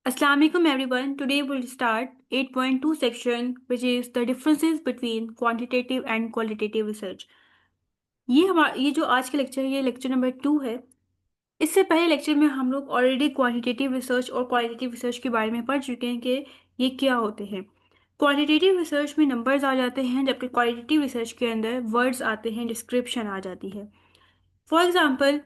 Assalamu alaikum everyone. Today we'll start 8.2 section which is the differences between quantitative and qualitative research. ये जो आज का lecture है ये लेक्चर नंबर 2 है। इससे पहले लेक्चर में हम लोग ऑलरेडी क्वांटिटेटिव रिसर्च और क्वालिटेटिव रिसर्च के बारे में पढ़ चुके हैं कि ये क्या होते हैं। क्वांटिटेटिव रिसर्च में नंबर्स आ जाते हैं जबकि क्वालिटेटिव रिसर्च के अंदर वर्ड्स आते हैं, डिस्क्रिप्शन आ जाती है। फॉर एग्जाम्पल,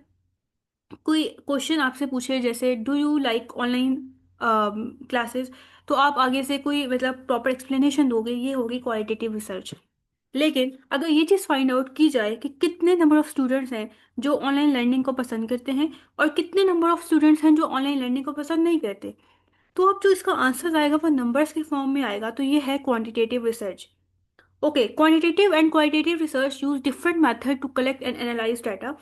कोई क्वेश्चन आपसे पूछे जैसे do you like online classes, तो आप आगे से कोई मतलब प्रॉपर एक्सप्लेनेशन दोगे, ये होगी क्वालिटेटिव रिसर्च। लेकिन अगर ये चीज़ फाइंड आउट की जाए कि कितने नंबर ऑफ स्टूडेंट्स हैं जो ऑनलाइन लर्निंग को पसंद करते हैं और कितने नंबर ऑफ स्टूडेंट्स हैं जो ऑनलाइन लर्निंग को पसंद नहीं करते, तो अब जो इसका आंसर आएगा वो नंबर्स के फॉर्म में आएगा, तो ये है quantitative research. Okay, quantitative and qualitative research use different method to collect and analyze data.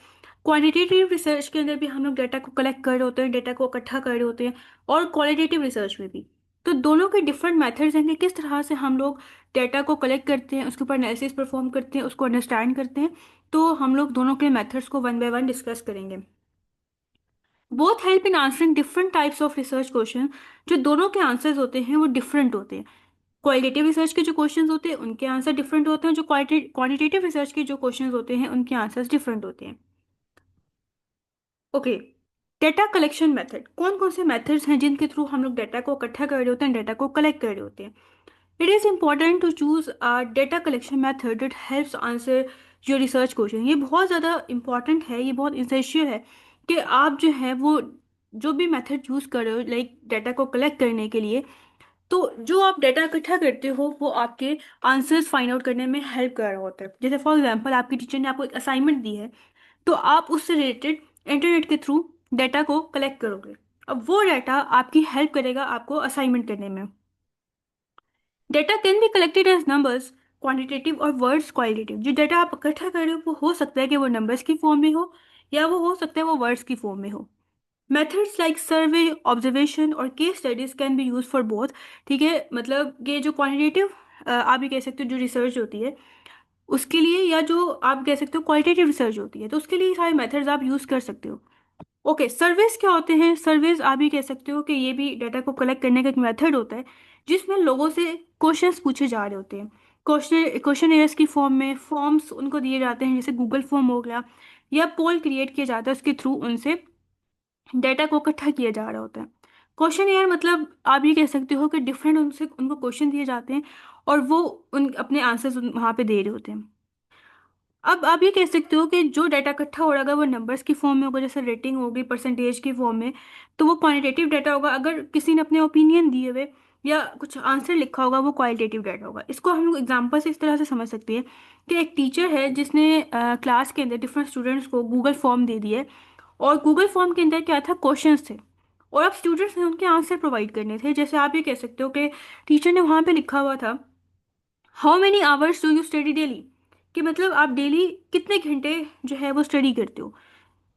Quantitative research के अंदर भी हम लोग डाटा को कलेक्ट कर रहे होते हैं, डाटा को इकट्ठा कर रहे होते हैं, और क्वालिटेटिव रिसर्च में भी। तो दोनों के डिफरेंट मेथड्स हैं कि किस तरह से हम लोग डाटा को कलेक्ट करते हैं, उसके ऊपर एनालिसिस परफॉर्म करते हैं, उसको अंडरस्टैंड करते हैं। तो हम लोग दोनों के मेथड्स को वन बाय वन डिस्कस करेंगे। Both help in answering different types of research question. जो दोनों के आंसर्स होते हैं वो डिफरेंट होते हैं। क्वालिटेटिव रिसर्च के जो क्वेश्चंस होते हैं उनके आंसर डिफरेंट होते हैं, जो क्वांटिटेटिव रिसर्च के जो क्वेश्चंस होते हैं उनके आंसर्स डिफरेंट होते हैं। Okay, data collection method. कौन कौन से मेथड्स हैं जिनके थ्रू हम लोग डेटा को इकट्ठा कर रहे होते हैं, डेटा को कलेक्ट कर रहे होते हैं। It is important to choose a data collection method that helps answer your research question. ये बहुत ज़्यादा इंपॉर्टेंट है, ये बहुत इंसेंशियल है कि आप जो है वो जो भी मेथड चूज कर रहे हो लाइक डाटा को कलेक्ट करने के लिए, तो जो आप डाटा इकट्ठा करते हो वो आपके आंसर्स फाइंड आउट करने में हेल्प कर रहा होता है। जैसे फॉर एग्जांपल, आपकी टीचर ने आपको एक असाइनमेंट दी है, तो आप उससे रिलेटेड इंटरनेट के थ्रू डाटा को कलेक्ट करोगे। अब वो डाटा आपकी हेल्प करेगा आपको असाइनमेंट करने में। Data can be collected as numbers quantitative और वर्ड्स क्वालिटेटिव। जो डाटा आप इकट्ठा कर रहे हो वो हो सकता है कि वो नंबर्स की फॉर्म में हो, या वो हो सकता है वो वर्ड्स की फॉर्म में हो। मेथड्स लाइक सर्वे, ऑब्जर्वेशन और case studies can be use for both. ठीक है, मतलब ये जो क्वांटिटेटिव आप ये कह सकते हो जो रिसर्च होती है उसके लिए, या जो आप कह सकते हो क्वालिटेटिव रिसर्च होती है, तो उसके लिए सारे मेथड्स आप यूज कर सकते हो। ओके, सर्वेज क्या होते हैं? सर्वेज आप ये कह सकते हो कि ये भी डाटा को कलेक्ट करने का एक मेथड होता है जिसमें लोगों से क्वेश्चंस पूछे जा रहे होते हैं। क्वेश्चन एयर्स की फॉर्म में फॉर्म्स उनको दिए जाते हैं, जैसे गूगल फॉर्म हो गया, या पोल क्रिएट किया जाता है, उसके थ्रू उनसे डेटा को इकट्ठा किया जा रहा होता है। क्वेश्चन एयर मतलब आप ये कह सकते हो कि डिफरेंट उनसे उनको क्वेश्चन दिए जाते हैं और वो उन अपने आंसर्स वहाँ पे दे रहे होते हैं। अब आप ये कह सकते हो कि जो डाटा इकट्ठा हो रहा है अगर वो नंबर्स की फॉर्म में होगा, जैसे रेटिंग होगी, परसेंटेज की फॉर्म में, तो वो क्वांटिटेटिव डाटा होगा। अगर किसी ने अपने ओपिनियन दिए हुए या कुछ आंसर लिखा होगा वो क्वालिटेटिव डाटा होगा। इसको हम लोग एग्जाम्पल से इस तरह से समझ सकते हैं कि एक टीचर है जिसने क्लास के अंदर डिफरेंट स्टूडेंट्स को गूगल फॉर्म दे दिए, और गूगल फॉर्म के अंदर क्या था, क्वेश्चंस थे, और अब स्टूडेंट्स ने उनके आंसर प्रोवाइड करने थे। जैसे आप ये कह सकते हो कि टीचर ने वहाँ पे लिखा हुआ था how many hours do you study daily, कि मतलब आप डेली कितने घंटे जो है वो स्टडी करते हो।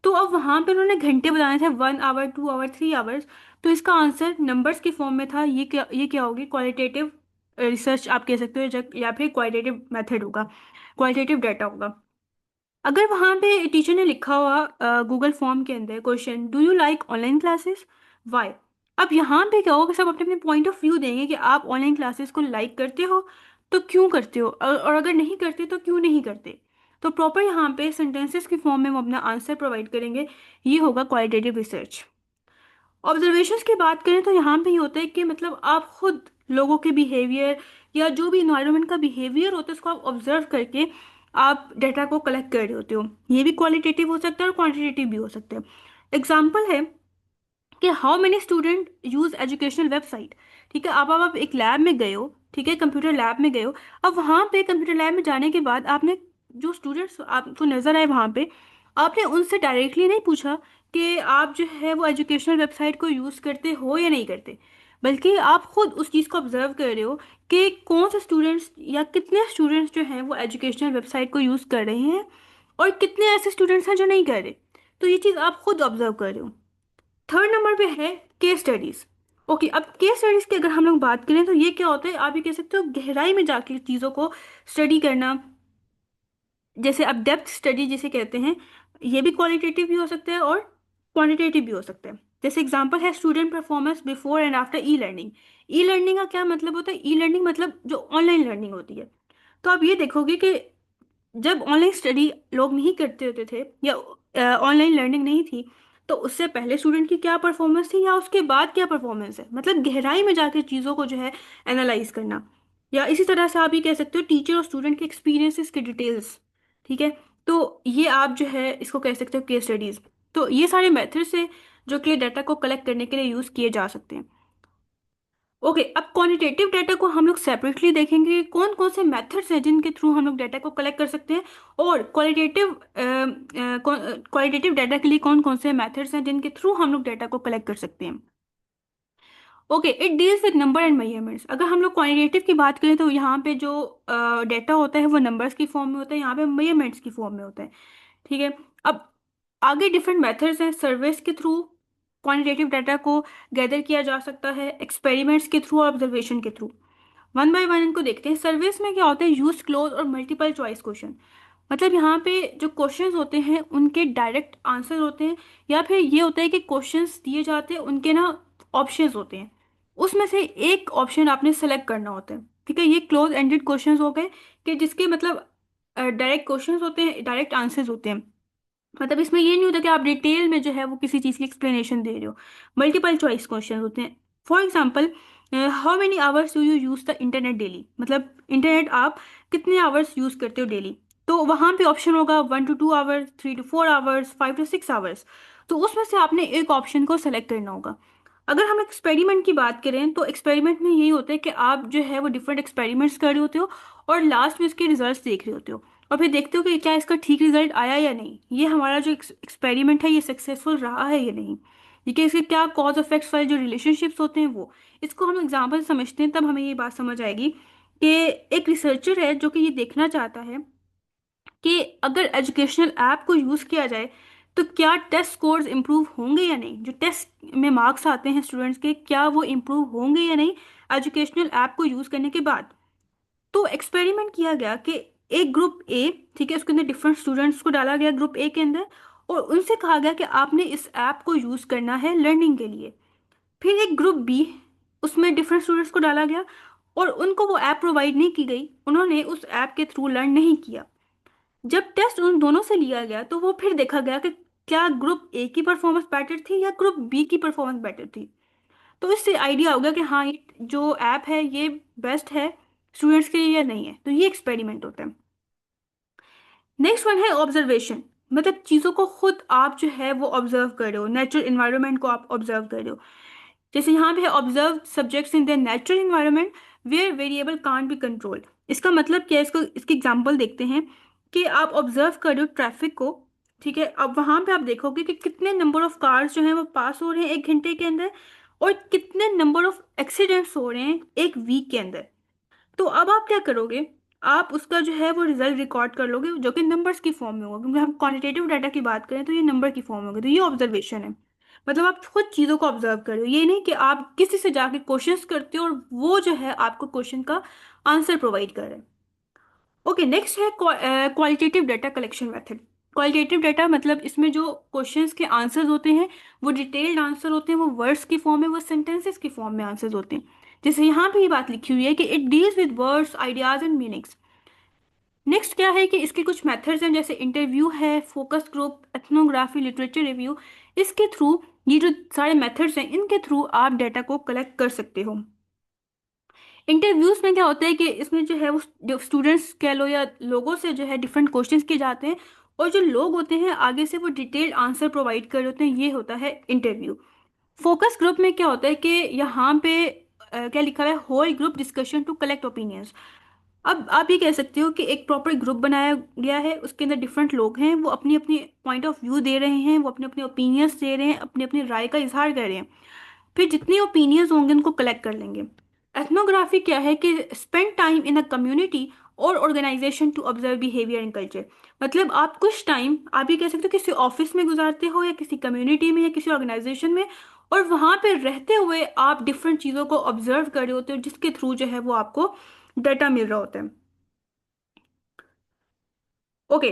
तो अब वहाँ पे उन्होंने घंटे बताने थे, 1 आवर, 2 आवर, 3 आवर्स। तो इसका आंसर नंबर्स की फॉर्म में था। ये क्या होगी, क्वालिटेटिव रिसर्च आप कह सकते हो, या फिर क्वालिटेटिव मेथड होगा, क्वालिटेटिव डाटा होगा। अगर वहाँ पे टीचर ने लिखा हुआ गूगल फॉर्म के अंदर question do you like online classes, why, अब यहाँ पे क्या होगा, सब अपने अपने पॉइंट ऑफ व्यू देंगे कि आप ऑनलाइन क्लासेस को लाइक करते हो तो क्यों करते हो, और अगर नहीं करते तो क्यों नहीं करते। तो प्रॉपर यहाँ पे सेंटेंसेस की फॉर्म में वो अपना आंसर प्रोवाइड करेंगे। ये होगा क्वालिटेटिव रिसर्च। ऑब्जर्वेशंस की बात करें तो यहाँ पे ये होता है कि मतलब आप खुद लोगों के बिहेवियर या जो भी इन्वायरमेंट का बिहेवियर होता है उसको आप ऑब्जर्व करके आप डाटा को कलेक्ट कर रहे होते हो। ये भी क्वालिटेटिव हो सकता है और क्वांटिटेटिव भी हो सकता है। एग्जाम्पल है कि how many student use educational website. ठीक है, अब आप एक लैब में गए हो, ठीक है, कंप्यूटर लैब में गए हो। अब वहाँ पे कंप्यूटर लैब में जाने के बाद आपने जो स्टूडेंट्स आपको नजर आए वहाँ पे, आपने उनसे डायरेक्टली नहीं पूछा कि आप जो है वो एजुकेशनल वेबसाइट को यूज़ करते हो या नहीं करते, बल्कि आप खुद उस चीज़ को ऑब्जर्व कर रहे हो कि कौन से स्टूडेंट्स या कितने स्टूडेंट्स जो हैं वो एजुकेशनल वेबसाइट को यूज़ कर रहे हैं और कितने ऐसे स्टूडेंट्स हैं जो नहीं कर रहे। तो ये चीज़ आप खुद ऑब्जर्व कर रहे हो। थर्ड नंबर पे है केस स्टडीज। ओके, अब केस स्टडीज की अगर हम लोग बात करें तो ये क्या होता है, आप ये कह सकते हो गहराई में जाके चीज़ों को स्टडी करना। जैसे अब डेप्थ स्टडी जिसे कहते हैं, ये भी क्वालिटेटिव भी हो सकता है और क्वांटिटेटिव भी हो सकता है। जैसे एग्जांपल है student performance before and after e learning. E learning का क्या मतलब होता है? ई लर्निंग मतलब जो ऑनलाइन लर्निंग होती है। तो आप ये देखोगे कि जब ऑनलाइन स्टडी लोग नहीं करते होते थे या ऑनलाइन लर्निंग नहीं थी, तो उससे पहले स्टूडेंट की क्या परफॉर्मेंस थी या उसके बाद क्या परफॉर्मेंस है, मतलब गहराई में जाकर चीज़ों को जो है एनालाइज करना। या इसी तरह से आप ये कह सकते हो टीचर और स्टूडेंट के एक्सपीरियंसेस की डिटेल्स। ठीक है। तो ये आप जो है इसको कह सकते हो केस स्टडीज। तो ये सारे मेथड्स हैं जो कि डाटा को कलेक्ट करने के लिए यूज़ किए जा सकते हैं। ओके, अब क्वांटिटेटिव डाटा को हम लोग सेपरेटली देखेंगे, कौन कौन से मेथड्स हैं जिनके थ्रू हम लोग डाटा को कलेक्ट कर सकते हैं। और क्वालिटेटिव डाटा के लिए कौन कौन से मेथड्स हैं जिनके थ्रू हम लोग डाटा को कलेक्ट कर सकते हैं। Okay, it deals with number and measurements. अगर हम लोग क्वांटिटेटिव की बात करें तो यहाँ पे जो डाटा होता है वो नंबर्स की फॉर्म में होता है, यहाँ पे मेजरमेंट्स की फॉर्म में होता है। ठीक है। अब आगे डिफरेंट मेथड्स हैं। सर्वेस के थ्रू क्वांटिटेटिव डाटा को गैदर किया जा सकता है, एक्सपेरिमेंट्स के थ्रू और ऑब्जर्वेशन के थ्रू। वन बाय वन इनको देखते हैं। सर्विस में क्या होता है? यूज क्लोज और मल्टीपल चॉइस क्वेश्चन। मतलब यहाँ पे जो क्वेश्चंस होते हैं उनके डायरेक्ट आंसर होते हैं, या फिर ये होता है कि क्वेश्चंस दिए जाते हैं उनके ना ऑप्शंस होते हैं, उसमें से एक ऑप्शन आपने सेलेक्ट करना होता है। ठीक है, ये क्लोज एंडेड क्वेश्चंस हो गए कि जिसके मतलब डायरेक्ट क्वेश्चंस होते हैं, डायरेक्ट आंसर्स होते हैं। मतलब इसमें ये नहीं होता कि आप डिटेल में जो है वो किसी चीज़ की एक्सप्लेनेशन दे रहे हो। मल्टीपल चॉइस क्वेश्चन होते हैं। For example, how many hours do you use the internet daily, मतलब इंटरनेट आप कितने आवर्स यूज़ करते हो डेली। तो वहाँ पे ऑप्शन होगा 1 to 2 hours, 3 to 4 hours, 5 to 6 hours. तो उसमें से आपने एक ऑप्शन को सेलेक्ट करना होगा। अगर हम एक्सपेरिमेंट की बात करें तो एक्सपेरिमेंट में यही होता है कि आप जो है वो डिफरेंट एक्सपेरिमेंट्स कर रहे होते हो और लास्ट में इसके रिजल्ट्स देख रहे होते हो, और फिर देखते हो कि क्या इसका ठीक रिजल्ट आया या नहीं, ये हमारा जो एक्सपेरिमेंट है ये सक्सेसफुल रहा है या नहीं। देखिए इसके क्या कॉज इफेक्ट्स वाले जो रिलेशनशिप्स होते हैं वो, इसको हम एग्जाम्पल समझते हैं तब हमें ये बात समझ आएगी कि एक रिसर्चर है जो कि ये देखना चाहता है कि अगर एजुकेशनल ऐप को यूज़ किया जाए तो क्या टेस्ट स्कोर्स इंप्रूव होंगे या नहीं, जो टेस्ट में मार्क्स आते हैं स्टूडेंट्स के क्या वो इंप्रूव होंगे या नहीं एजुकेशनल ऐप को यूज़ करने के बाद। तो एक्सपेरिमेंट किया गया कि एक ग्रुप ए, ठीक है, उसके अंदर डिफरेंट स्टूडेंट्स को डाला गया ग्रुप ए के अंदर, और उनसे कहा गया कि आपने इस ऐप को यूज़ करना है लर्निंग के लिए। फिर एक ग्रुप बी, उसमें डिफरेंट स्टूडेंट्स को डाला गया और उनको वो ऐप प्रोवाइड नहीं की गई, उन्होंने उस ऐप के थ्रू लर्न नहीं किया। जब टेस्ट उन दोनों से लिया गया तो वो फिर देखा गया कि क्या ग्रुप ए की परफॉर्मेंस बेटर थी या ग्रुप बी की परफॉर्मेंस बेटर थी। तो इससे आइडिया होगा कि हाँ ये जो ऐप है ये बेस्ट है स्टूडेंट्स के लिए या नहीं है। तो ये एक्सपेरिमेंट होता है। नेक्स्ट वन है ऑब्जर्वेशन। मतलब चीज़ों को खुद आप जो है वो ऑब्जर्व कर रहे हो, नेचुरल इन्वायरमेंट को आप ऑब्जर्व कर रहे हो। जैसे यहाँ पे है observe subjects in their natural environment where variable can't be control. इसका मतलब क्या है? इसको इसकी एग्जांपल देखते हैं कि आप ऑब्जर्व कर रहे हो ट्रैफिक को। ठीक है, अब वहां पे आप देखोगे कि कितने नंबर ऑफ कार्स जो हैं वो पास हो रहे हैं 1 घंटे के अंदर, और कितने नंबर ऑफ एक्सीडेंट्स हो रहे हैं 1 वीक के अंदर। तो अब आप क्या करोगे? आप उसका जो है वो रिजल्ट रिकॉर्ड कर लोगे जो कि नंबर्स की फॉर्म में होगा, क्योंकि हम क्वांटिटेटिव डाटा की बात करें तो ये नंबर की फॉर्म में होगा। तो ये ऑब्जर्वेशन है। मतलब आप खुद चीज़ों को ऑब्जर्व कर रहे हो, ये नहीं कि आप किसी से जाके क्वेश्चंस करते हो और वो जो है आपको क्वेश्चन का आंसर प्रोवाइड कर रहे हैं। ओके, नेक्स्ट है qualitative data collection method. Qualitative data मतलब इसमें जो क्वेश्चंस के आंसर्स होते हैं वो डिटेल्ड आंसर होते हैं, वो वर्ड्स की फॉर्म में, वो सेंटेंसेस की फॉर्म में आंसर्स होते हैं। जैसे यहाँ पे ये बात लिखी हुई है कि it deals with words ideas and meanings. Next क्या है कि इसके कुछ मेथड्स हैं, जैसे इंटरव्यू है, focus group, ethnography, literature review. इसके थ्रू, ये जो सारे मेथड्स हैं इनके थ्रू आप डाटा को कलेक्ट कर सकते हो। इंटरव्यूज में क्या होता है कि इसमें जो है वो जो स्टूडेंट्स कह लो या लोगों से जो है डिफरेंट क्वेश्चंस किए जाते हैं, और जो लोग होते हैं आगे से वो डिटेल्ड आंसर प्रोवाइड कर रहे होते हैं, ये होता है इंटरव्यू। फोकस ग्रुप में क्या होता है कि यहाँ पे क्या लिखा हुआ है? Hold group discussion to collect opinions. अब आप ये कह सकते हो कि एक प्रॉपर ग्रुप बनाया गया है, उसके अंदर डिफरेंट लोग हैं, वो अपनी अपनी पॉइंट ऑफ व्यू दे रहे हैं, वो अपने अपने ओपिनियंस दे रहे हैं, अपनी अपनी राय का इजहार कर रहे हैं। फिर जितने ओपिनियंस होंगे उनको कलेक्ट कर लेंगे। एथनोग्राफी क्या है कि spend time in a community और organisation to observe behaviour and culture. मतलब आप कुछ टाइम, आप ये कह सकते हो, किसी ऑफिस में गुजारते हो या किसी कम्युनिटी में या किसी ऑर्गेनाइजेशन में, और वहां पे रहते हुए आप डिफरेंट चीज़ों को ऑब्जर्व कर रहे होते हो जिसके थ्रू जो है वो आपको डाटा मिल रहा होता है। ओके,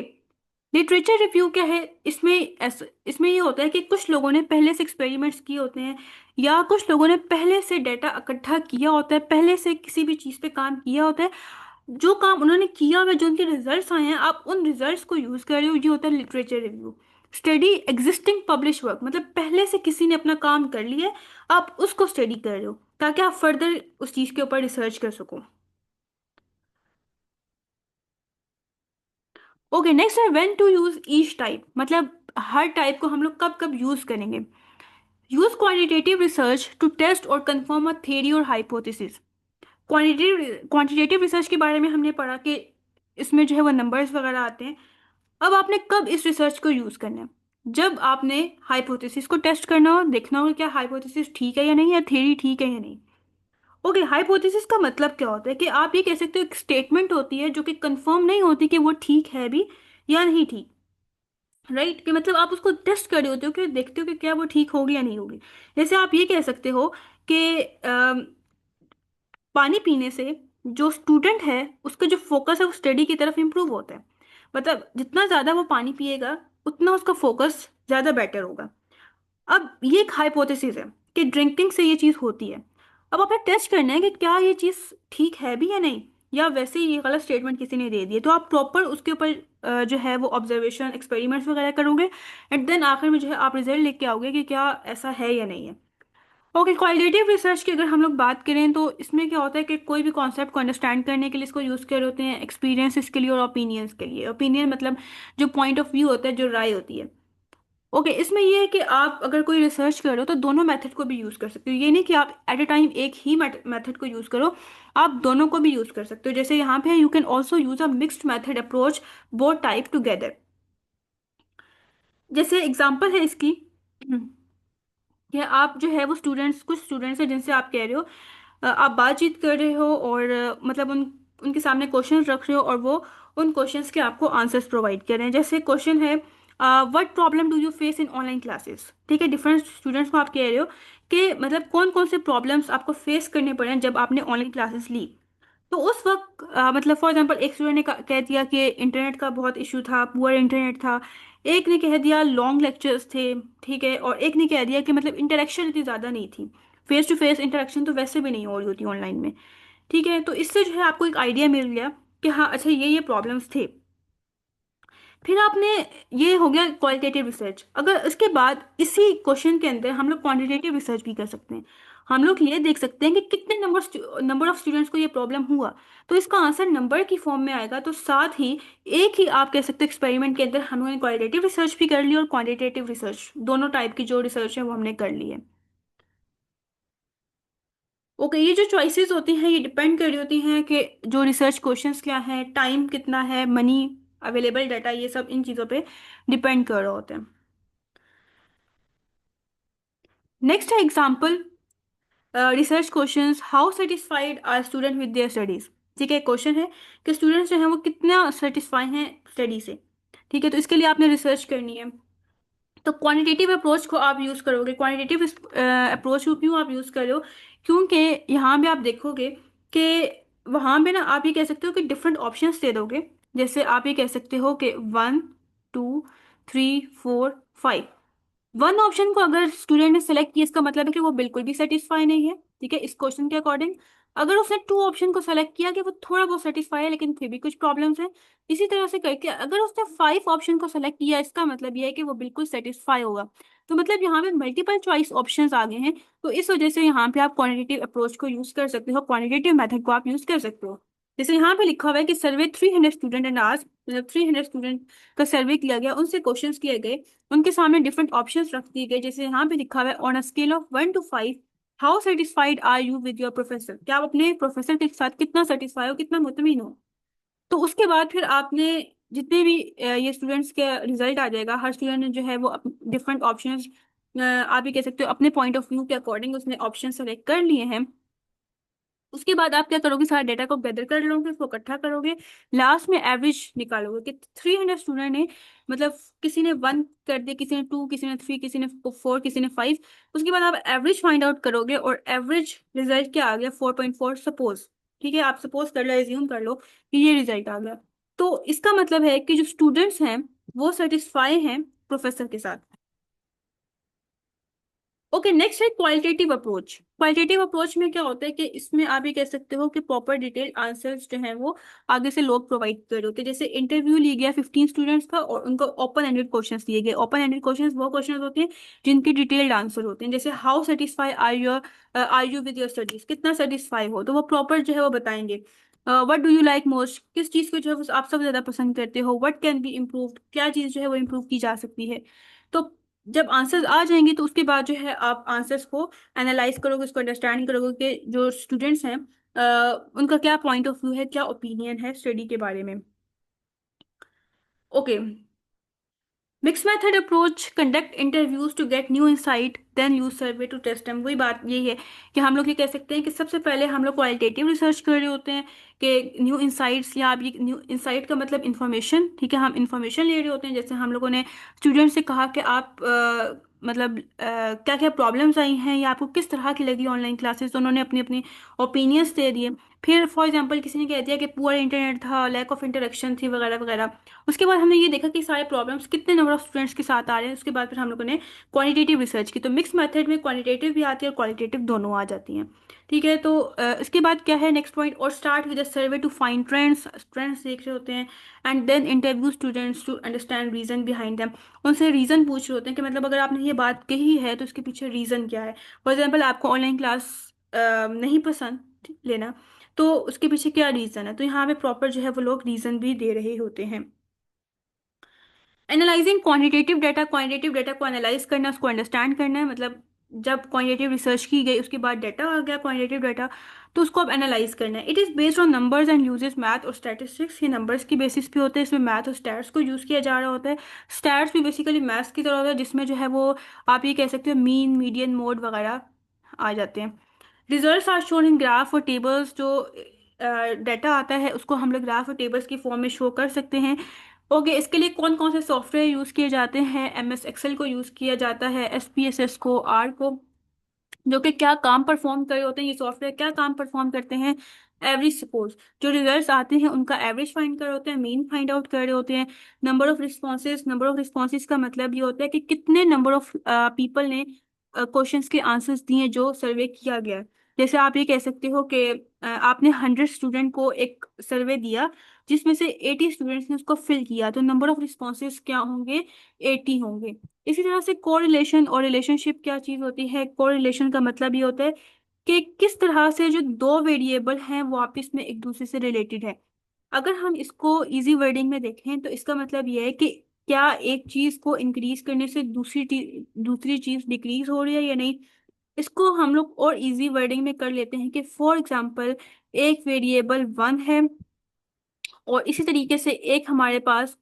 लिटरेचर रिव्यू क्या है? इसमें ये होता है कि कुछ लोगों ने पहले से एक्सपेरिमेंट्स किए होते हैं, या कुछ लोगों ने पहले से डेटा इकट्ठा किया होता है, पहले से किसी भी चीज़ पे काम किया होता है। जो काम उन्होंने किया हुआ है, जो उनके रिजल्ट्स आए हैं, आप उन रिजल्ट्स को यूज़ कर रहे हो, ये होता है literature review. Study existing publish work, मतलब पहले से किसी ने अपना काम कर लिया है, आप उसको स्टडी कर रहे हो ताकि आप फर्दर उस चीज़ के ऊपर रिसर्च कर सको। ओके, नेक्स्ट है when to use each type, मतलब हर टाइप को हम लोग कब कब यूज करेंगे। Use quantitative research to test और कंफर्म अ थ्योरी और हाइपोथेसिस। क्वांटिटेटिव रिसर्च के बारे में हमने पढ़ा कि इसमें जो है वो नंबर्स वगैरह आते हैं। अब आपने कब इस रिसर्च को यूज करना है? जब आपने हाइपोथेसिस को टेस्ट करना हो, देखना हो कि क्या हाइपोथेसिस ठीक है या नहीं, या थ्योरी ठीक है या नहीं। ओके, हाइपोथेसिस का मतलब क्या होता है कि आप ये कह सकते हो एक स्टेटमेंट होती है जो कि कंफर्म नहीं होती कि वो ठीक है भी या नहीं ठीक। राइट, कि मतलब आप उसको टेस्ट कर रहे होते हो कि देखते हो कि क्या वो ठीक होगी या नहीं होगी। जैसे आप ये कह सकते हो कि पानी पीने से जो स्टूडेंट है उसका जो फोकस है वो स्टडी की तरफ इंप्रूव होता है। मतलब जितना ज़्यादा वो पानी पिएगा उतना उसका फोकस ज़्यादा बेटर होगा। अब ये एक हाइपोथेसिस है कि ड्रिंकिंग से ये चीज़ होती है। अब आपने टेस्ट करना है कि क्या ये चीज़ ठीक है भी या नहीं, या वैसे ही ये गलत स्टेटमेंट किसी ने दे दी है। तो आप प्रॉपर उसके ऊपर जो है वो ऑब्जर्वेशन एक्सपेरिमेंट्स वगैरह करोगे, एंड देन आखिर में जो है आप रिजल्ट लेके आओगे कि क्या ऐसा है या नहीं है। ओके, क्वालिटेटिव रिसर्च की अगर हम लोग बात करें तो इसमें क्या होता है कि कोई भी कॉन्सेप्ट को अंडरस्टैंड करने के लिए इसको यूज़ कर रहे होते हैं, एक्सपीरियंसेस के लिए और ओपिनियंस के लिए। ओपिनियन मतलब जो पॉइंट ऑफ व्यू होता है, जो राय होती है। ओके, इसमें ये है कि आप अगर कोई रिसर्च कर रहे हो तो दोनों मेथड को भी यूज़ कर सकते हो। ये नहीं कि आप एट ए टाइम एक ही मेथड को यूज़ करो, आप दोनों को भी यूज़ कर सकते हो। जैसे यहाँ पे you can also use a mixed method approach, both type together. जैसे एग्जांपल है इसकी कि आप जो है वो स्टूडेंट्स, कुछ स्टूडेंट्स हैं जिनसे आप कह रहे हो, आप बातचीत कर रहे हो और मतलब उनके सामने क्वेश्चंस रख रहे हो, और वो उन क्वेश्चंस के आपको आंसर्स प्रोवाइड कर रहे हैं। जैसे क्वेश्चन है, what problem do you face in online classes. ठीक है, डिफरेंट स्टूडेंट्स को आप कह रहे हो कि मतलब कौन कौन से प्रॉब्लम्स आपको फेस करने पड़े हैं जब आपने ऑनलाइन क्लासेस ली। तो उस वक्त मतलब फॉर एग्जांपल एक स्टूडेंट ने कह दिया कि इंटरनेट का बहुत इशू था, पुअर इंटरनेट था। एक ने कह दिया लॉन्ग लेक्चर्स थे। ठीक है, और एक ने कह दिया कि मतलब इंटरेक्शन इतनी ज़्यादा नहीं थी। फेस टू फेस इंटरेक्शन तो वैसे भी नहीं हो रही होती ऑनलाइन में। ठीक है, तो इससे जो है आपको एक आइडिया मिल गया कि हाँ अच्छा ये प्रॉब्लम्स थे। फिर आपने, ये हो गया क्वालिटेटिव रिसर्च। अगर इसके बाद इसी क्वेश्चन के अंदर हम लोग क्वांटिटेटिव रिसर्च भी कर सकते हैं। हम लोग ये देख सकते हैं कि कितने नंबर ऑफ स्टूडेंट्स को ये प्रॉब्लम हुआ। तो इसका आंसर नंबर की फॉर्म में आएगा। तो साथ ही एक ही आप कह सकते हो एक्सपेरिमेंट के अंदर हम लोगों ने क्वालिटेटिव रिसर्च भी कर ली और क्वांटिटेटिव रिसर्च, दोनों टाइप की जो रिसर्च है वो हमने कर ली है। ओके, ये जो चॉइसेस होती हैं ये डिपेंड कर रही होती हैं कि जो रिसर्च क्वेश्चंस क्या है, टाइम कितना है, मनी, अवेलेबल डाटा, ये सब इन चीज़ों पे डिपेंड कर रहे होते हैं। नेक्स्ट है example, research questions, how satisfied are student with their studies. ठीक है, क्वेश्चन है कि स्टूडेंट्स जो हैं वो कितना सेटिस्फाई हैं स्टडी से। ठीक है, तो इसके लिए आपने रिसर्च करनी है। तो क्वांटिटेटिव अप्रोच को आप यूज़ करोगे। क्वांटिटेटिव अप्रोच को क्यों आप यूज़ कर रहे हो? क्योंकि यहाँ पे आप देखोगे कि वहाँ पे ना आप ये कह सकते हो कि डिफरेंट ऑप्शंस दे दोगे। जैसे आप ये कह सकते हो कि 1 2 3 4 5। वन ऑप्शन को अगर स्टूडेंट ने सेलेक्ट किया, इसका मतलब है कि वो बिल्कुल भी सेटिस्फाई नहीं है। ठीक है, इस क्वेश्चन के अकॉर्डिंग। अगर उसने टू ऑप्शन को सेलेक्ट किया कि वो थोड़ा बहुत सेटिस्फाई है लेकिन फिर भी कुछ प्रॉब्लम्स हैं, इसी तरह से करके अगर उसने फाइव ऑप्शन को सेलेक्ट किया, इसका मतलब ये है कि वो बिल्कुल सेटिस्फाई होगा। तो मतलब यहाँ पे मल्टीपल चॉइस ऑप्शंस आ गए हैं। तो इस वजह से यहाँ पे आप क्वांटिटेटिव अप्रोच को यूज कर सकते हो, क्वांटिटेटिव मेथड को आप यूज कर सकते हो। जैसे यहाँ पे लिखा हुआ है कि सर्वे 300 स्टूडेंट एंड आज, मतलब 300 स्टूडेंट का सर्वे किया गया, उनसे क्वेश्चंस किए गए, उनके सामने डिफरेंट ऑप्शंस रख दिए गए। जैसे यहाँ पे लिखा हुआ है on a scale of 1 to 5, how satisfied are you with your professor. क्या आप अपने प्रोफेसर के साथ कितना सेटिस्फाई हो, कितना मुतमिन हो। तो उसके बाद फिर आपने जितने भी ये स्टूडेंट्स के रिजल्ट आ जाएगा, हर स्टूडेंट ने जो है वो डिफरेंट ऑप्शंस, आप ये कह सकते हो अपने पॉइंट ऑफ व्यू के अकॉर्डिंग उसने ऑप्शन सेलेक्ट कर लिए हैं। उसके बाद आप क्या करोगे, सारा डेटा को गैदर कर लोगे, उसको इकट्ठा करोगे, लास्ट में एवरेज निकालोगे कि 300 स्टूडेंट ने, मतलब किसी ने 1 कर दिया, किसी ने 2, किसी ने 3, किसी ने 4, किसी ने 5। उसके बाद आप एवरेज फाइंड आउट करोगे और एवरेज रिजल्ट क्या आ गया, 4.4 सपोज। ठीक है, आप सपोज कर लो, एज्यूम कर लो कि ये रिजल्ट आ गया। तो इसका मतलब है कि जो स्टूडेंट्स हैं वो सेटिस्फाई हैं प्रोफेसर के साथ। ओके, नेक्स्ट है क्वालिटेटिव अप्रोच। क्वालिटेटिव अप्रोच में क्या होता है कि इसमें आप ये कह सकते हो कि प्रॉपर डिटेल आंसर्स जो हैं वो आगे से लोग प्रोवाइड कर रहे होते हैं। जैसे इंटरव्यू लिया गया 15 स्टूडेंट्स का और उनको ओपन एंडेड क्वेश्चंस दिए गए। ओपन एंडेड क्वेश्चंस वो क्वेश्चंस होते हैं जिनके डिटेल्ड आंसर होते हैं। जैसे how satisfy are you with your studies, कितना सेटिस्फाई हो, तो वो प्रॉपर जो है वो बताएंगे। What do you like most, किस चीज़ को जो है वो आप सबसे ज़्यादा पसंद करते हो। व्हाट कैन बी इम्प्रूव्ड, क्या चीज़ जो है वो इम्प्रूव की जा सकती है। तो जब आंसर्स आ जाएंगे तो उसके बाद जो है आप आंसर्स को एनालाइज करोगे, उसको अंडरस्टैंड करोगे कि जो स्टूडेंट्स हैं उनका क्या पॉइंट ऑफ व्यू है, क्या ओपिनियन है स्टडी के बारे में। Okay, mix method approach conduct interviews to get new insight then use survey to test them. वही बात यही है कि हम लोग ये कह सकते हैं कि सबसे पहले हम लोग क्वालिटेटिव रिसर्च कर रहे होते हैं कि न्यू इंसाइट्स, या आप ये न्यू इंसाइट का मतलब इंफॉर्मेशन, ठीक है, हम इंफॉर्मेशन ले रहे होते हैं। जैसे हम लोगों ने स्टूडेंट से कहा कि आप मतलब क्या क्या प्रॉब्लम्स आई हैं या आपको किस तरह की लगी ऑनलाइन क्लासेस, तो उन्होंने अपनी अपनी ओपिनियंस दे दिए। फिर फॉर एग्जांपल किसी ने कह दिया कि पुअर इंटरनेट था, लैक ऑफ इंटरेक्शन थी, वगैरह वगैरह। उसके बाद हमने ये देखा कि सारे प्रॉब्लम्स कितने नंबर ऑफ स्टूडेंट्स के साथ आ रहे हैं। उसके बाद फिर हम लोगों ने क्वांटिटेटिव रिसर्च की। तो मिक्स मेथड में क्वांटिटेटिव भी आती है और क्वालिटेटिव दोनों आ जाती हैं। ठीक है, तो इसके बाद क्या है नेक्स्ट पॉइंट, और start with a survey to find trends. Trends देख रहे होते हैं and then interview students to understand reason behind them. उनसे रीजन पूछ रहे होते हैं कि मतलब अगर आपने ये बात कही है तो इसके पीछे रीजन क्या है। फॉर एग्जाम्पल आपको ऑनलाइन क्लास नहीं पसंद लेना, तो उसके पीछे क्या रीजन है, तो यहाँ पे प्रॉपर जो है वो लोग रीजन भी दे रहे होते हैं। एनालाइजिंग क्वांटिटेटिव डाटा को एनालाइज करना, उसको अंडरस्टैंड करना है। मतलब जब क्वांटिटेटिव रिसर्च की गई उसके बाद डाटा आ गया क्वांटिटेटिव डाटा, तो उसको अब एनालाइज करना है। It is based on numbers and uses math और स्टैटिस्टिक्स। ये नंबर्स की बेसिस पे होते हैं, इसमें मैथ और स्टैट्स को यूज़ किया जा रहा होता है। स्टैट्स भी बेसिकली मैथ्स की तरह होता है, जिसमें जो है वो आप ये कह सकते हो मीन, मीडियन, मोड वगैरह आ जाते हैं। Results are shown in graph और टेबल्स। जो डाटा आता है उसको हम लोग ग्राफ और टेबल्स की फॉर्म में शो कर सकते हैं। ओके, इसके लिए कौन कौन से सॉफ्टवेयर यूज़ किए जाते हैं, MS एक्सेल को यूज़ किया जाता है, SPSS को, R को, जो कि क्या काम परफॉर्म कर रहे होते हैं, ये सॉफ्टवेयर क्या काम परफॉर्म करते हैं। एवरेज सपोज, जो रिजल्ट्स आते हैं उनका एवरेज फाइंड कर रहे होते हैं, मीन फाइंड आउट कर रहे होते हैं। नंबर ऑफ रिस्पॉन्सेज का मतलब ये होता है कि कितने नंबर ऑफ पीपल ने क्वेश्चंस के आंसर्स दिए जो सर्वे किया गया है। जैसे आप ये कह सकते हो कि आपने 100 स्टूडेंट को एक सर्वे दिया जिसमें से 80 स्टूडेंट्स ने उसको फिल किया, तो नंबर ऑफ रिस्पॉन्सेज क्या होंगे, 80 होंगे। इसी तरह से कोरिलेशन और रिलेशनशिप क्या चीज होती है। कोरिलेशन का मतलब ये होता है कि किस तरह से जो दो वेरिएबल हैं वो आपस में एक दूसरे से रिलेटेड है। अगर हम इसको इजी वर्डिंग में देखें तो इसका मतलब ये है कि क्या एक चीज को इंक्रीज करने से दूसरी चीज डिक्रीज हो रही है या नहीं। इसको हम लोग और इजी वर्डिंग में कर लेते हैं कि फॉर एग्जांपल एक वेरिएबल 1 है और इसी तरीके से एक हमारे पास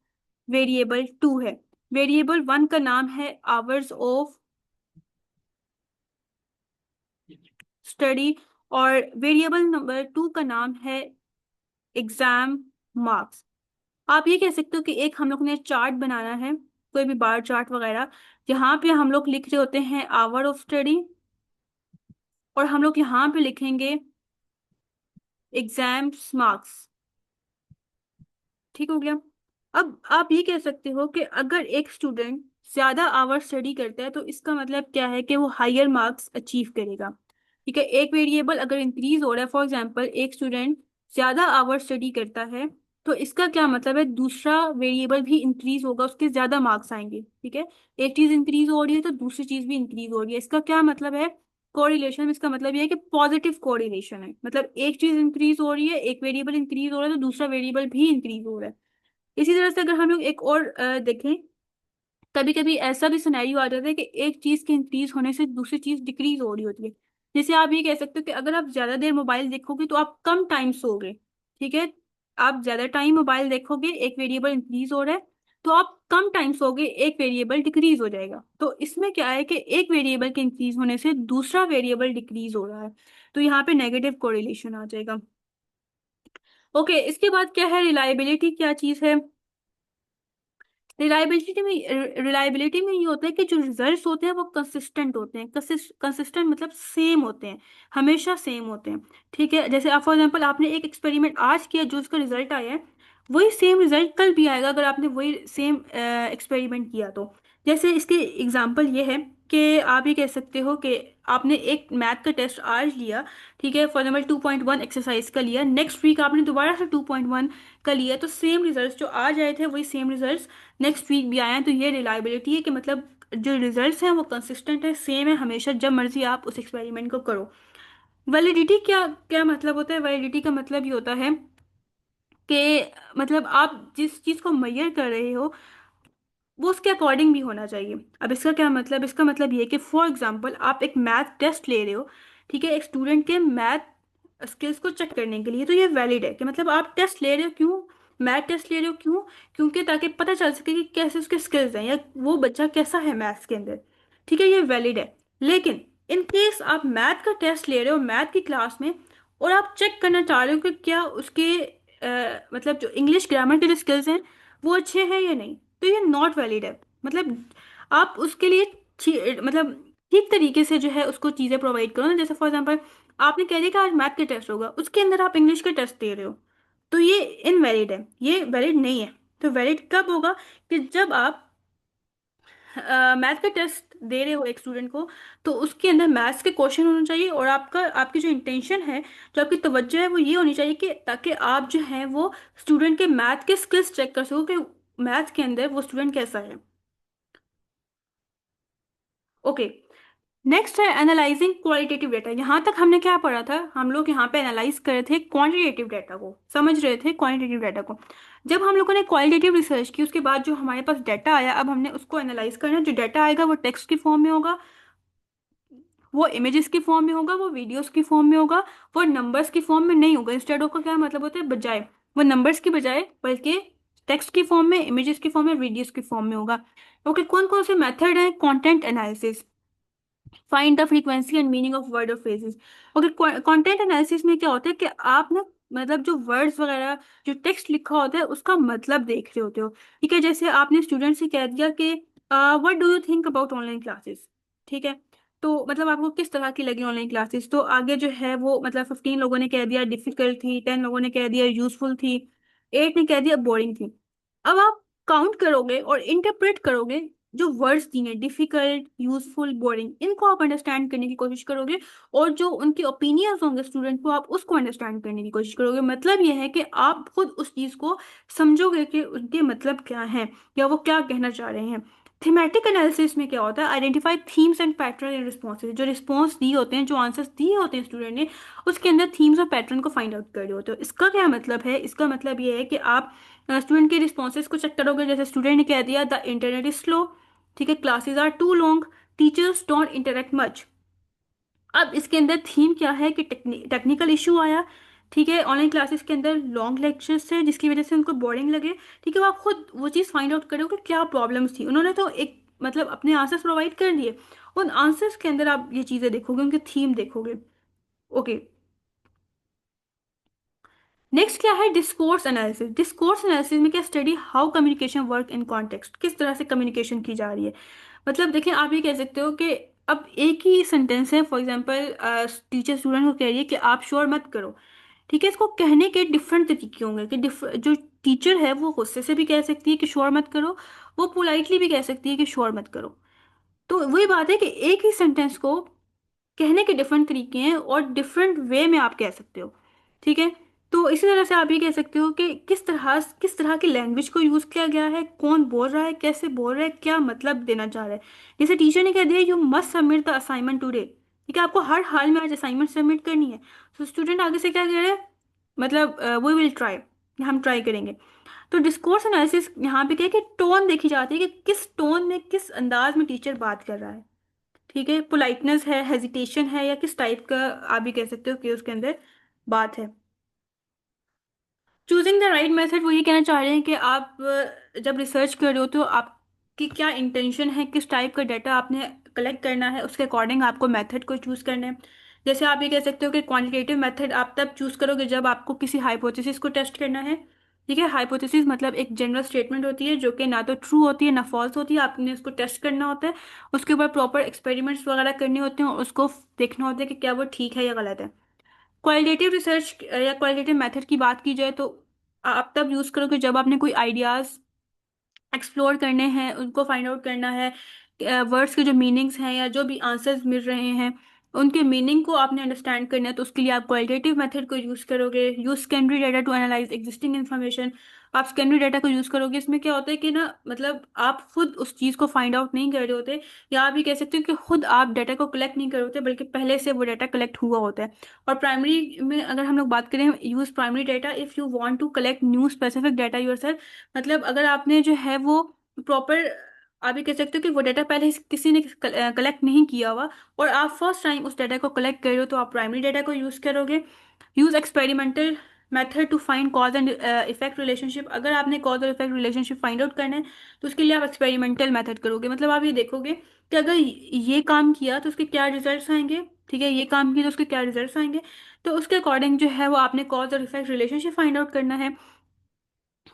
वेरिएबल 2 है। वेरिएबल 1 का नाम है आवर्स ऑफ स्टडी और वेरिएबल नंबर 2 का नाम है एग्जाम मार्क्स। आप ये कह सकते हो कि एक हम लोग ने चार्ट बनाना है, कोई भी बार चार्ट वगैरह, यहाँ पे हम लोग लिख रहे होते हैं आवर ऑफ स्टडी और हम लोग यहाँ पे लिखेंगे एग्जाम्स मार्क्स। ठीक हो गया। अब आप ये कह सकते हो कि अगर एक स्टूडेंट ज्यादा आवर स्टडी करता है तो इसका मतलब क्या है कि वो हायर मार्क्स अचीव करेगा। ठीक है, एक वेरिएबल अगर इंक्रीज हो रहा है, फॉर एग्जांपल एक स्टूडेंट ज्यादा आवर स्टडी करता है, तो इसका क्या मतलब है, दूसरा वेरिएबल भी इंक्रीज होगा, उसके ज्यादा मार्क्स आएंगे। ठीक है, एक चीज इंक्रीज हो रही है तो दूसरी चीज भी इंक्रीज हो रही है। इसका क्या मतलब है, कोरिलेशन। इसका मतलब ये है कि पॉजिटिव कोरिलेशन है, मतलब एक चीज इंक्रीज हो रही है, एक वेरिएबल इंक्रीज हो रहा है तो दूसरा वेरिएबल भी इंक्रीज हो रहा है। इसी तरह से अगर हम लोग एक और देखें, कभी कभी ऐसा भी सिनेरियो आ जाता है कि एक चीज के इंक्रीज होने से दूसरी चीज डिक्रीज हो रही होती है। जैसे आप ये कह सकते हो कि अगर आप ज्यादा देर मोबाइल देखोगे तो आप कम टाइम सोओगे। ठीक है, आप ज्यादा टाइम मोबाइल देखोगे, एक वेरिएबल इंक्रीज हो रहा है, तो आप कम टाइम सोओगे, एक वेरिएबल डिक्रीज हो जाएगा। तो इसमें क्या है कि एक वेरिएबल के इंक्रीज होने से दूसरा वेरिएबल डिक्रीज हो रहा है, तो यहाँ पे नेगेटिव कोरिलेशन आ जाएगा। ओके, इसके बाद क्या है, रिलायबिलिटी क्या चीज है। रिलायबिलिटी में ये होता है कि जो रिजल्ट्स होते हैं वो कंसिस्टेंट होते हैं। कंसिस्टेंट मतलब सेम होते हैं, हमेशा सेम होते हैं। ठीक है, जैसे आप फॉर एग्जांपल आपने एक एक्सपेरिमेंट आज किया, जो उसका रिजल्ट आया है वही सेम रिजल्ट कल भी आएगा अगर आपने वही सेम एक्सपेरिमेंट किया तो। जैसे इसके एग्जांपल ये है कि आप ये कह सकते हो कि आपने एक मैथ का टेस्ट आज लिया, ठीक है, फॉर एग्जाम्पल 2.1 एक्सरसाइज का लिया, नेक्स्ट वीक आपने दोबारा से 2.1 का लिया, तो सेम रिजल्ट्स जो आज आए थे वही सेम रिजल्ट्स नेक्स्ट वीक भी आए हैं। तो ये रिलायबिलिटी है कि मतलब जो रिजल्ट्स हैं वो कंसिस्टेंट है, सेम है हमेशा, जब मर्जी आप उस एक्सपेरिमेंट को करो। वैलिडिटी क्या क्या मतलब होता है? वैलिडिटी का मतलब ये होता है कि मतलब आप जिस चीज़ को मेजर कर रहे हो वो उसके अकॉर्डिंग भी होना चाहिए। अब इसका क्या मतलब? इसका मतलब ये है कि फॉर एग्जांपल आप एक मैथ टेस्ट ले रहे हो, ठीक है, एक स्टूडेंट के मैथ स्किल्स को चेक करने के लिए, तो ये वैलिड है कि मतलब आप टेस्ट ले रहे हो। क्यों मैथ टेस्ट ले रहे हो? क्यों? क्योंकि ताकि पता चल सके कि कैसे उसके स्किल्स हैं या वो बच्चा कैसा है मैथ्स के अंदर, ठीक है, ये वैलिड है। लेकिन इन केस आप मैथ का टेस्ट ले रहे हो मैथ की क्लास में और आप चेक करना चाह रहे हो कि क्या उसके मतलब जो इंग्लिश ग्रामर के जो स्किल्स हैं वो अच्छे हैं या नहीं, तो ये नॉट वैलिड है। मतलब आप उसके लिए मतलब ठीक तरीके से जो है उसको चीज़ें प्रोवाइड करो ना। जैसे फॉर एग्जांपल आपने कह दिया कि आज मैथ का टेस्ट होगा, उसके अंदर आप इंग्लिश का टेस्ट दे रहे हो, तो ये इनवैलिड है, ये वैलिड नहीं है। तो वैलिड कब होगा? कि जब आप मैथ का टेस्ट दे रहे हो एक स्टूडेंट को, तो उसके अंदर मैथ्स के क्वेश्चन होने चाहिए और आपका आपकी जो इंटेंशन है, जो आपकी तवज्जो है वो ये होनी चाहिए कि ताकि आप जो है वो स्टूडेंट के मैथ के स्किल्स चेक कर सको कि मैथ के अंदर वो स्टूडेंट कैसा है। ओके, नेक्स्ट है एनालाइजिंग क्वालिटेटिव डेटा। यहाँ तक हमने क्या पढ़ा था? हम लोग यहाँ पे एनालाइज कर रहे थे क्वांटिटेटिव डाटा को, समझ रहे थे क्वांटिटेटिव डाटा को। जब हम लोगों ने क्वालिटेटिव रिसर्च की उसके बाद जो हमारे पास डाटा आया, अब हमने उसको एनालाइज करना है। जो डाटा आएगा वो टेक्स्ट की फॉर्म में होगा, वो इमेजेस की फॉर्म में होगा, वो वीडियोस की फॉर्म में होगा, वो नंबर्स की फॉर्म में नहीं होगा। इंस्टेड ऑफ का क्या मतलब होता है? बजाय, वो नंबर्स की बजाय बल्कि टेक्स्ट की फॉर्म में, इमेजेस की फॉर्म में, वीडियोस की फॉर्म में होगा। ओके, कौन कौन से मेथड हैं? Content analysis, find the frequency and meaning of word और फ्रेजेस। ओके, कंटेंट एनालिसिस में क्या होता है कि आप ना मतलब जो वर्ड्स वगैरह, जो टेक्स्ट लिखा होता है उसका मतलब देख रहे होते हो, ठीक है। जैसे आपने स्टूडेंट से कह दिया कि what do you think about online classes, ठीक है, तो मतलब आपको किस तरह की लगी ऑनलाइन क्लासेस, तो आगे जो है वो मतलब 15 लोगों ने कह दिया डिफिकल्ट थी, 10 लोगों ने कह दिया यूजफुल थी, 8 ने कह दिया बोरिंग थी। अब आप काउंट करोगे और इंटरप्रेट करोगे, जो वर्ड्स दिए हैं डिफिकल्ट, यूजफुल, बोरिंग, इनको आप अंडरस्टैंड करने की कोशिश करोगे और जो उनके ओपिनियंस होंगे स्टूडेंट को आप उसको अंडरस्टैंड करने की कोशिश करोगे। मतलब यह है कि आप खुद उस चीज़ को समझोगे कि उनके मतलब क्या हैं या वो क्या कहना चाह रहे हैं। थीमेटिक एनालिसिस में क्या होता है? Identify themes and pattern in responses. जो रिस्पॉन्स दिए होते हैं, जो आंसर्स दिए होते हैं स्टूडेंट ने, उसके अंदर थीम्स और पैटर्न को फाइंड आउट कर रहे होते हो। इसका क्या मतलब है? इसका मतलब ये है कि आप स्टूडेंट के रिस्पॉन्सेज को चेक करोगे। जैसे स्टूडेंट ने कह दिया द इंटरनेट इज स्लो, ठीक है, classes are too long, teachers don't interact much. अब इसके अंदर थीम क्या है कि टेक्निकल इशू आया, ठीक है, ऑनलाइन क्लासेस के अंदर लॉन्ग लेक्चर्स थे जिसकी वजह से उनको बोरिंग लगे, ठीक है। वो आप खुद वो चीज़ फाइंड आउट करो कि क्या प्रॉब्लम्स थी। उन्होंने तो एक मतलब अपने आंसर्स प्रोवाइड कर दिए, उन आंसर्स के अंदर आप ये चीज़ें देखोगे, उनकी थीम देखोगे। ओके, नेक्स्ट क्या है? Discourse analysis. डिस्कोर्स एनालिसिस में क्या? Study how communication work in context, किस तरह से कम्युनिकेशन की जा रही है। मतलब देखिए, आप ये कह सकते हो कि अब एक ही सेंटेंस है, फॉर एग्जांपल टीचर स्टूडेंट को कह रही है कि आप शोर मत करो, ठीक है। इसको कहने के डिफरेंट तरीके होंगे कि जो टीचर है वो गुस्से से भी कह सकती है कि शोर मत करो, वो पोलाइटली भी कह सकती है कि शोर मत करो। तो वही बात है कि एक ही सेंटेंस को कहने के डिफरेंट तरीके हैं और डिफरेंट वे में आप कह सकते हो, ठीक है। तो इसी तरह से आप ये कह सकते हो कि किस तरह की लैंग्वेज को यूज किया गया है, कौन बोल रहा है, कैसे बोल रहा है, क्या मतलब देना चाह रहा है। जैसे टीचर ने कह दिया you must submit the assignment today, ठीक है, आपको हर हाल में आज असाइनमेंट सबमिट करनी है। तो स्टूडेंट आगे से क्या कह रहे हैं? मतलब वी विल ट्राई, हम ट्राई करेंगे। तो डिस्कोर्स एनालिसिस यहाँ पे क्या है कि टोन देखी जाती है कि किस टोन में, किस अंदाज में टीचर बात कर रहा है, ठीक है, पोलाइटनेस है, हेजिटेशन है, या किस टाइप का आप भी कह सकते हो कि उसके अंदर बात है। चूजिंग द राइट मेथड, वो ये कहना चाह रहे हैं कि आप जब रिसर्च कर रहे हो तो आपकी क्या इंटेंशन है, किस टाइप का डाटा आपने कलेक्ट करना है, उसके अकॉर्डिंग आपको मेथड को चूज करना है। जैसे आप ये कह सकते हो कि क्वांटिटेटिव मेथड आप तब चूज करोगे जब आपको किसी हाइपोथेसिस को टेस्ट करना है, ठीक है। हाइपोथेसिस मतलब एक जनरल स्टेटमेंट होती है जो कि ना तो ट्रू होती है ना फॉल्स होती है, आपने उसको टेस्ट करना होता है, उसके ऊपर प्रॉपर एक्सपेरिमेंट्स वगैरह करने होते हैं और उसको देखना होता है कि क्या वो ठीक है या गलत है। क्वालिटेटिव रिसर्च या क्वालिटेटिव मेथड की बात की जाए तो आप तब यूज़ करोगे जब आपने कोई आइडियाज़ एक्सप्लोर करने हैं, उनको फाइंड आउट करना है। वर्ड्स के जो मीनिंग्स हैं या जो भी आंसर्स मिल रहे हैं उनके मीनिंग को आपने अंडरस्टैंड करना है, तो उसके लिए आप क्वालिटेटिव मेथड को यूज़ करोगे। Use secondary data to analyse existing information. आप सेकेंडरी डाटा को यूज़ करोगे, इसमें क्या होता है कि ना, मतलब आप खुद उस चीज़ को फाइंड आउट नहीं कर रहे होते, या आप ये कह सकते हो कि खुद आप डाटा को कलेक्ट नहीं कर रहे होते, बल्कि पहले से वो डाटा कलेक्ट हुआ होता है। और प्राइमरी में अगर हम लोग बात करें, use primary data if you want to collect new specific data yourself. मतलब अगर आपने जो है वो प्रॉपर, आप ये कह सकते हो कि वो डाटा पहले किसी ने कलेक्ट नहीं किया हुआ और आप फर्स्ट टाइम उस डाटा को कलेक्ट कर रहे हो, तो आप प्राइमरी डाटा को यूज़ करोगे। Use experimental method to find cause and effect relationship. अगर आपने कॉज और इफेक्ट रिलेशनशिप फाइंड आउट करना है, तो उसके लिए आप एक्सपेरिमेंटल मेथड करोगे। मतलब आप ये देखोगे कि अगर ये काम किया तो उसके क्या रिजल्ट्स आएंगे, ठीक है, ये काम किया तो उसके क्या रिजल्ट्स आएंगे। तो उसके अकॉर्डिंग जो है वो आपने कॉज और इफेक्ट रिलेशनशिप फाइंड आउट करना है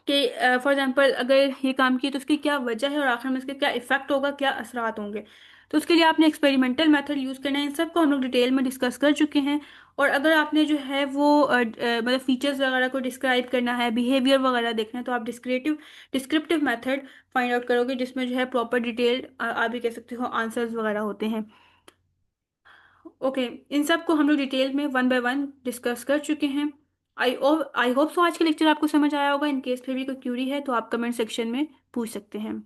कि फॉर एग्जांपल अगर ये काम किए तो उसकी क्या वजह है और आखिर में इसके क्या इफेक्ट होगा, क्या असरात होंगे। तो उसके लिए आपने एक्सपेरिमेंटल मेथड यूज़ करना है। इन सब को हम लोग डिटेल में डिस्कस कर चुके हैं। और अगर आपने जो है वो मतलब फीचर्स वगैरह को डिस्क्राइब करना है, बिहेवियर वगैरह देखना है, तो आप डिस्क्रिप्टिव मेथड फाइंड आउट करोगे, जिसमें जो है प्रॉपर डिटेल, आप भी कह सकते हो, आंसर्स वगैरह होते हैं। ओके, इन सब को हम लोग डिटेल में वन बाय वन डिस्कस कर चुके हैं। आई होप सो आज का लेक्चर आपको समझ आया होगा। इन केस फिर भी कोई क्यूरी है तो आप कमेंट सेक्शन में पूछ सकते हैं।